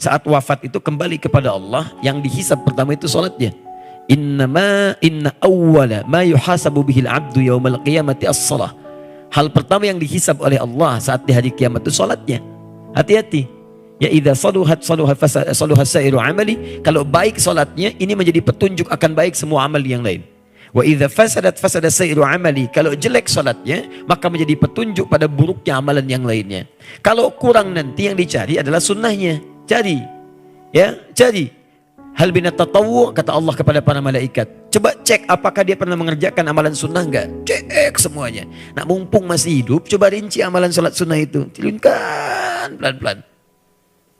saat wafat itu kembali kepada Allah, yang dihisab pertama itu salatnya. Inna awwala ma yuhasabu bihil abdu yaumal qiyamati as-salah. Hal pertama yang dihisab oleh Allah saat di hari kiamat itu salatnya. Hati-hati. Ya idza saluhat sairu amali. Kalau baik salatnya, ini menjadi petunjuk akan baik semua amal yang lain. Wa idza fasada sairu amali. Kalau jelek salatnya, maka menjadi petunjuk pada buruknya amalan yang lainnya. Kalau kurang, nanti yang dicari adalah sunnahnya. Cari. Ya, cari. Hal binat tatawwu, kata Allah kepada para malaikat. Coba cek apakah dia pernah mengerjakan amalan sunnah enggak? Cek semuanya. Nah, mumpung masih hidup, coba rinci amalan salat sunnah itu. Tilunkan pelan-pelan.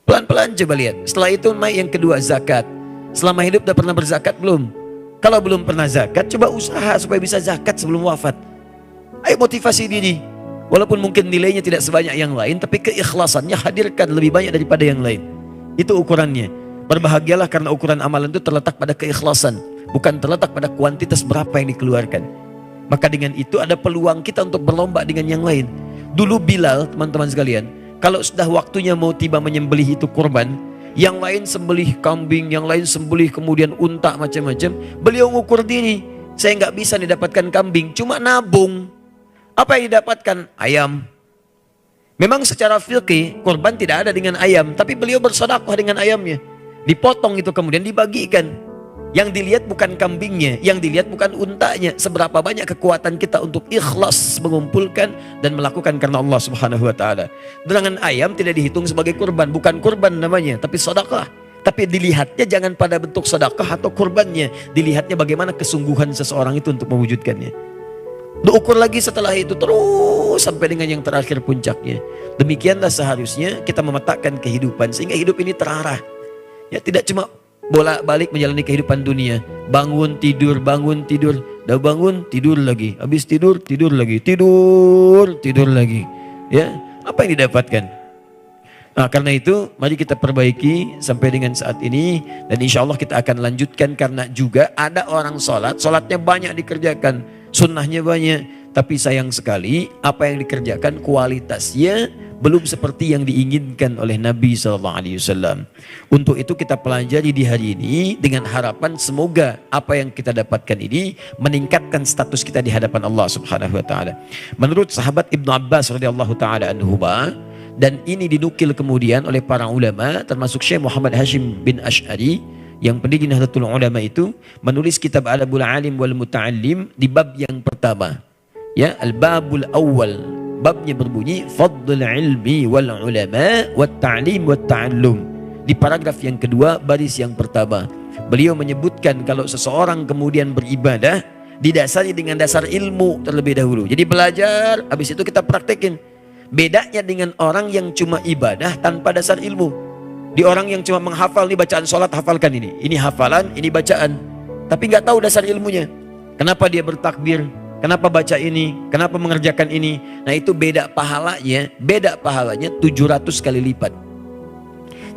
Pelan-pelan coba lihat. Setelah itu naik yang kedua, zakat. Selama hidup udah pernah berzakat belum? Kalau belum pernah zakat, coba usaha supaya bisa zakat sebelum wafat. Ayo motivasi diri. Walaupun mungkin nilainya tidak sebanyak yang lain, tapi keikhlasannya hadirkan lebih banyak daripada yang lain. Itu ukurannya. Berbahagialah karena ukuran amalan itu terletak pada keikhlasan, bukan terletak pada kuantitas berapa yang dikeluarkan. Maka dengan itu ada peluang kita untuk berlomba dengan yang lain. Dulu Bilal, teman-teman sekalian, kalau sudah waktunya mau tiba menyembelih itu kurban, yang lain sembelih kambing, yang lain sembelih kemudian unta macam-macam, beliau ngukur diri. Saya nggak bisa didapatkan kambing, cuma nabung. Apa yang didapatkan? Ayam. Memang secara fikih kurban tidak ada dengan ayam, tapi beliau bersedekah dengan ayamnya. Dipotong itu kemudian dibagikan. Yang dilihat bukan kambingnya, yang dilihat bukan untanya. Seberapa banyak kekuatan kita untuk ikhlas mengumpulkan dan melakukan karena Allah Subhanahu wa taala. Dengan ayam tidak dihitung sebagai kurban, bukan kurban namanya, tapi sedekah. Tapi dilihatnya jangan pada bentuk sedekah atau kurbannya, dilihatnya bagaimana kesungguhan seseorang itu untuk mewujudkannya. Diukur lagi setelah itu terus sampai dengan yang terakhir puncaknya. Demikianlah seharusnya kita memetakkan kehidupan sehingga hidup ini terarah. Ya, tidak cuma bolak-balik menjalani kehidupan dunia. Bangun, tidur, dah bangun, tidur lagi. Habis tidur, tidur lagi. Tidur lagi. Ya, apa yang didapatkan? Nah, karena itu mari kita perbaiki sampai dengan saat ini. Dan insya Allah kita akan lanjutkan, karena juga ada orang sholatnya banyak dikerjakan, sunnahnya banyak. Tapi sayang sekali apa yang dikerjakan kualitasnya belum seperti yang diinginkan oleh Nabi SAW. Untuk itu kita pelajari di hari ini dengan harapan semoga apa yang kita dapatkan ini meningkatkan status kita di hadapan Allah Subhanahu wa taala. Menurut sahabat Ibnu Abbas radhiyallahu taala anhuma, dan ini dinukil kemudian oleh para ulama termasuk Syekh Muhammad Hashim bin Asy'ari yang pendiri Nahdlatul Ulama itu menulis kitab Adabul Alim wal Muta'allim di bab yang pertama. Ya, al-babul awal. Babnya berbunyi fadl ilmi wal ulama wat ta'lim wat ta'allum. Di paragraf yang kedua baris yang pertama, beliau menyebutkan kalau seseorang kemudian beribadah didasari dengan dasar ilmu terlebih dahulu. Jadi belajar, habis itu kita praktekin. Bedanya dengan orang yang cuma ibadah tanpa dasar ilmu. Di orang yang cuma menghafal, nih bacaan sholat hafalkan ini hafalan, ini bacaan, tapi nggak tahu dasar ilmunya. Kenapa dia bertakbir? Kenapa baca ini? Kenapa mengerjakan ini? Nah, itu beda pahalanya 700 kali lipat.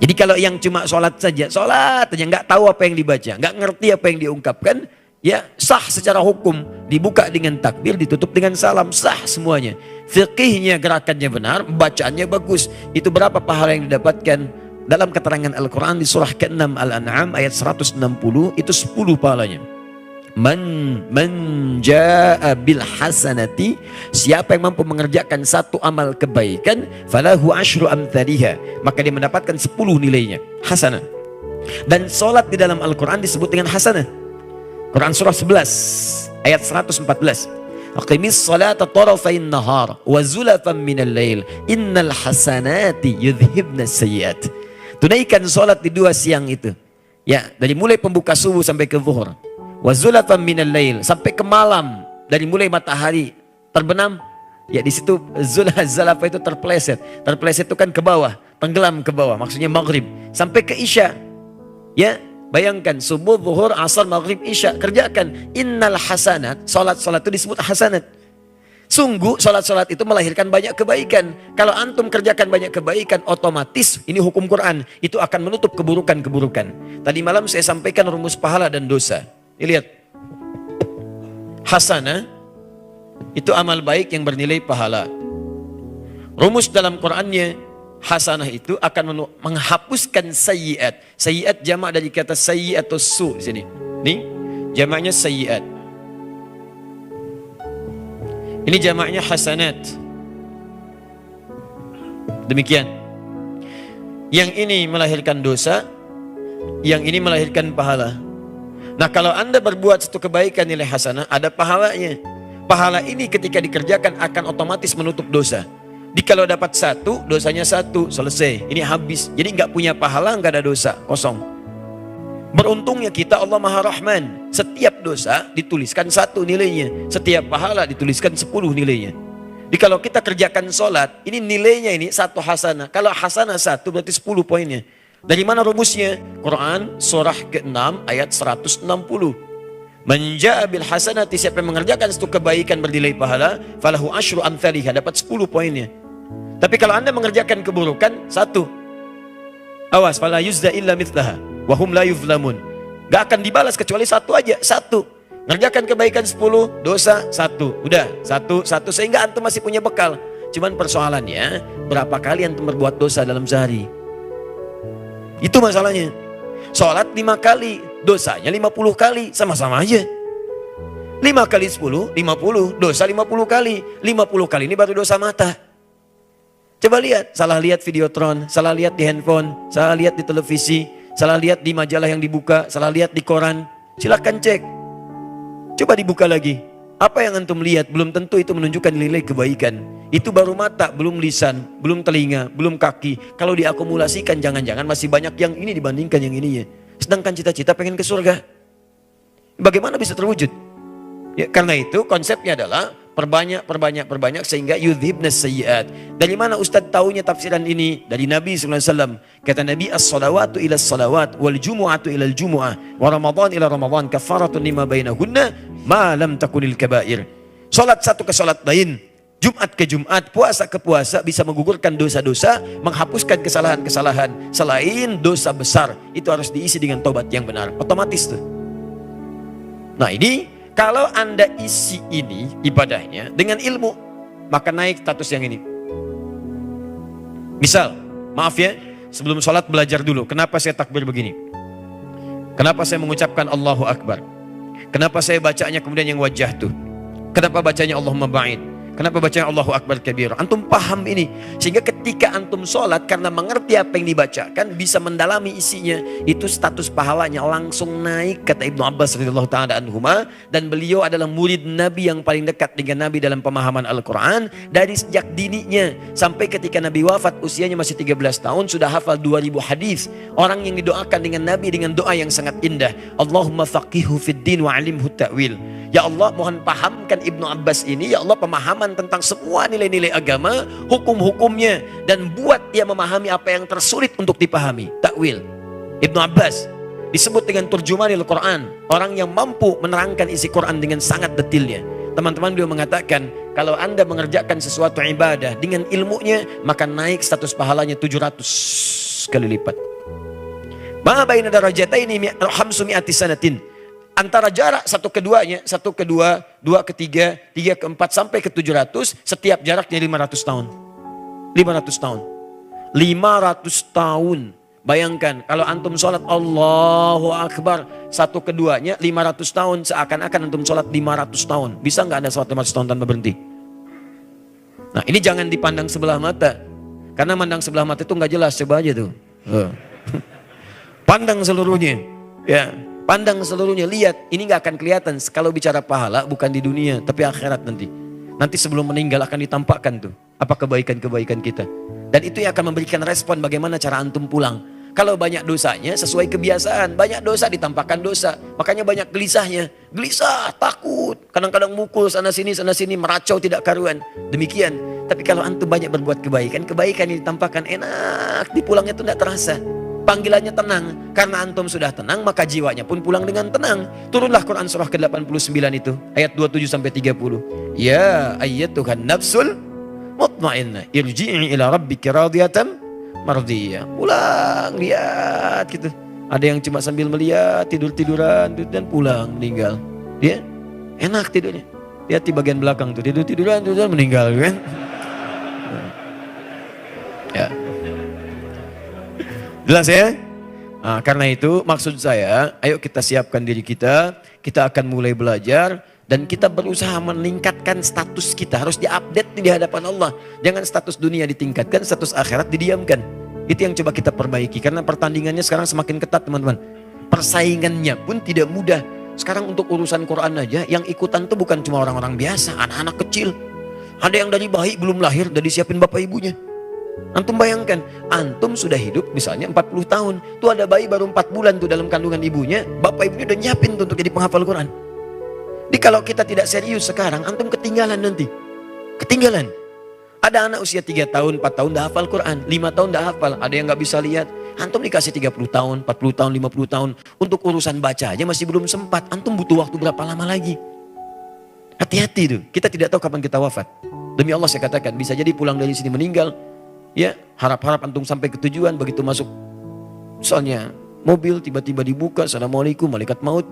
Jadi kalau yang cuma sholat saja nggak tahu apa yang dibaca, nggak ngerti apa yang diungkapkan, ya sah secara hukum, dibuka dengan takbir, ditutup dengan salam, sah semuanya. Fikihnya, gerakannya benar, bacaannya bagus. Itu berapa pahala yang didapatkan? Dalam keterangan Al-Quran di surah ke-6 Al-An'am ayat 160 itu 10 pahalanya. Man jaa bil hasanati, siapa yang mampu mengerjakan satu amal kebaikan, falahu asyru amthaliha, maka dia mendapatkan 10 nilainya, hasanah. Dan salat di dalam Al-Quran disebut dengan hasanah. Quran surah 11 ayat 114. Aqimis salata tarafain nahar wa zulafan minal lail innal hasanati yudhibnas sayyiat. Tunaikan salat di 2 siang itu. Ya, dari mulai pembuka subuh sampai ke zuhur. Wa zulafan minal lail, sampai ke malam, dari mulai matahari terbenam, ya di situ zulafa itu terpeleset itu kan ke bawah, tenggelam ke bawah, maksudnya maghrib, sampai ke isya. Ya, bayangkan subuh, zuhur, asar, maghrib, isya, kerjakan. Innal hasanat, salat itu disebut hasanat. Sungguh salat itu melahirkan banyak kebaikan. Kalau antum kerjakan banyak kebaikan, otomatis ini hukum Quran, itu akan menutup keburukan-keburukan. Tadi malam saya sampaikan rumus pahala dan dosa. Ini lihat, hasanah itu amal baik yang bernilai pahala. Rumus dalam Qurannya, hasanah itu akan menghapuskan sayyiat. Sayyiat jamak dari kata sayyi atau su di sini. Nih, jamaknya sayyiat. Ini jamaknya hasanat. Demikian. Yang ini melahirkan dosa, yang ini melahirkan pahala. Nah, kalau Anda berbuat satu kebaikan nilai hasanah, ada pahalanya. Pahala ini ketika dikerjakan akan otomatis menutup dosa. Kalau dapat satu, dosanya satu, selesai. Ini habis. Jadi nggak punya pahala, nggak ada dosa, kosong. Beruntungnya kita, Allah Maha Rahman. Setiap dosa dituliskan satu nilainya. Setiap pahala dituliskan 10 nilainya. Jadi kalau kita kerjakan sholat, ini nilainya ini satu hasanah. Kalau hasanah satu berarti 10 poinnya. Dari mana rumusnya? Quran surah ke-6 ayat 160. Man jaa bil hasanati, siapa yang mengerjakan satu kebaikan bernilai pahala, falahu asyru amthaliha, dapat 10 poinnya. Tapi kalau Anda mengerjakan keburukan, satu. Awas, fala yuzda illa mithlaha wa hum la yuzlamun. Gak akan dibalas kecuali satu aja, satu. Ngerjakan kebaikan 10, dosa 1. Udah, satu sehingga antum masih punya bekal. Cuman persoalannya, berapa kali antum berbuat dosa dalam sehari? Itu masalahnya. Sholat 5 kali, dosanya 50 kali, sama-sama aja. 5 kali 10, 50, dosa 50 kali. 50 kali ini baru dosa mata. Coba lihat, salah lihat videotron, salah lihat di handphone, salah lihat di televisi, salah lihat di majalah yang dibuka, salah lihat di koran. Silakan cek. Coba dibuka lagi. Apa yang antum lihat belum tentu itu menunjukkan nilai kebaikan. Itu baru mata, belum lisan, belum telinga, belum kaki. Kalau diakumulasikan jangan-jangan masih banyak yang ini dibandingkan yang ininya. Sedangkan cita-cita pengen ke surga. Bagaimana bisa terwujud? Ya, karena itu konsepnya adalah perbanyak sehingga yudhibnas sayyiat. Dari mana Ustaz tahunya tafsiran ini? Dari Nabi SAW. Kata Nabi, as-salawatu ila salawat wal jumu'atu ila al-jumu'ah wa ramadan ila ramadan kafaratun lima bainahunna ma lam takunil kabair. Salat satu ke salat lain, Jumat ke Jumat, puasa ke puasa bisa menggugurkan dosa-dosa, menghapuskan kesalahan-kesalahan. Selain dosa besar, itu harus diisi dengan taubat yang benar. Otomatis tuh. Nah ini, kalau Anda isi ini ibadahnya dengan ilmu, maka naik status yang ini. Misal, maaf ya, sebelum sholat belajar dulu. Kenapa saya takbir begini? Kenapa saya mengucapkan Allahu Akbar? Kenapa saya bacanya kemudian yang wajah tuh? Kenapa bacanya Allahumma ba'id? Kenapa bacanya Allahu Akbar kabir? Antum paham ini. Sehingga ketika antum sholat karena mengerti apa yang dibacakan, bisa mendalami isinya. Itu status pahalanya langsung naik, kata Ibnu Abbas radhiyallahu ta'ala anhuma. Dan beliau adalah murid Nabi yang paling dekat dengan Nabi dalam pemahaman Al-Quran. Dari sejak dininya sampai ketika Nabi wafat usianya masih 13 tahun. Sudah hafal 2000 hadis. Orang yang didoakan dengan Nabi dengan doa yang sangat indah. Allahumma faqihu fid din wa alimhu ta'wil. Ya Allah, mohon pahamkan Ibnu Abbas ini, ya Allah, pemahaman tentang semua nilai-nilai agama, hukum-hukumnya, dan buat dia memahami apa yang tersulit untuk dipahami. Takwil. Ibnu Abbas disebut dengan turjumanil Quran, orang yang mampu menerangkan isi Quran dengan sangat detailnya. Teman-teman, beliau mengatakan, kalau Anda mengerjakan sesuatu ibadah dengan ilmunya, maka naik status pahalanya 700 kali lipat. Ma baina darajataini khamsumi'ati sanatin. Antara jarak satu keduanya, satu kedua, dua ketiga, tiga keempat, sampai ke 700, setiap jaraknya 500 tahun. 500 tahun. 500 tahun. Bayangkan, kalau antum sholat Allahu Akbar, satu keduanya 500 tahun, seakan-akan antum sholat 500 tahun. Bisa nggak Anda sholat 500 tahun tanpa berhenti? Nah ini jangan dipandang sebelah mata. Karena mandang sebelah mata itu nggak jelas, coba aja tuh. Pandang seluruhnya. Ya. Pandang seluruhnya, lihat, ini gak akan kelihatan. Kalau bicara pahala bukan di dunia, tapi akhirat nanti. Nanti sebelum meninggal akan ditampakkan tuh, apa kebaikan-kebaikan kita. Dan itu yang akan memberikan respon bagaimana cara antum pulang. Kalau banyak dosanya sesuai kebiasaan, banyak dosa ditampakkan dosa. Makanya banyak gelisahnya. Gelisah, takut, kadang-kadang mukul sana-sini, meracau tidak karuan. Demikian. Tapi kalau antum banyak berbuat kebaikan, kebaikan yang ditampakkan enak, di pulangnya itu tidak terasa. Panggilannya tenang. Karena antum sudah tenang, maka jiwanya pun pulang dengan tenang. Turunlah Quran surah ke-89 itu. Ayat 27-30. Ya ayyatuhan nafsul mutmainnah. Irji'i ila rabbiki radiyatan mardiyah. Pulang, lihat gitu. Ada yang cuma sambil melihat, tidur-tiduran, dan pulang, meninggal. Dia enak tidurnya. Lihat di bagian belakang tuh, tidur-tiduran, meninggal kan. Ya. Jelas ya? Nah, karena itu maksud saya, ayo kita siapkan diri kita akan mulai belajar dan kita berusaha meningkatkan status kita, harus diupdate di hadapan Allah. Jangan status dunia ditingkatkan, status akhirat didiamkan. Itu yang coba kita perbaiki, karena pertandingannya sekarang semakin ketat teman-teman. Persaingannya pun tidak mudah. Sekarang untuk urusan Quran aja, yang ikutan tuh bukan cuma orang-orang biasa, anak-anak kecil. Ada yang dari bayi belum lahir, udah disiapin bapak ibunya. Antum bayangkan, antum sudah hidup misalnya 40 tahun. Tuh ada bayi baru 4 bulan tuh dalam kandungan ibunya. Bapak ibunya udah nyiapin tuh untuk jadi penghafal Quran. Jadi kalau kita tidak serius sekarang, antum ketinggalan nanti. Ketinggalan. Ada anak usia 3 tahun, 4 tahun dah hafal Quran. 5 tahun dah hafal. Ada yang gak bisa lihat. Antum dikasih 30 tahun, 40 tahun, 50 tahun. Untuk urusan baca aja masih belum sempat. Antum butuh waktu berapa lama lagi? Hati-hati tuh. Kita tidak tahu kapan kita wafat. Demi Allah saya katakan, bisa jadi pulang dari sini meninggal. Ya, harap-harap antum sampai ke tujuan, begitu masuk misalnya mobil tiba-tiba dibuka, assalamualaikum malaikat maut.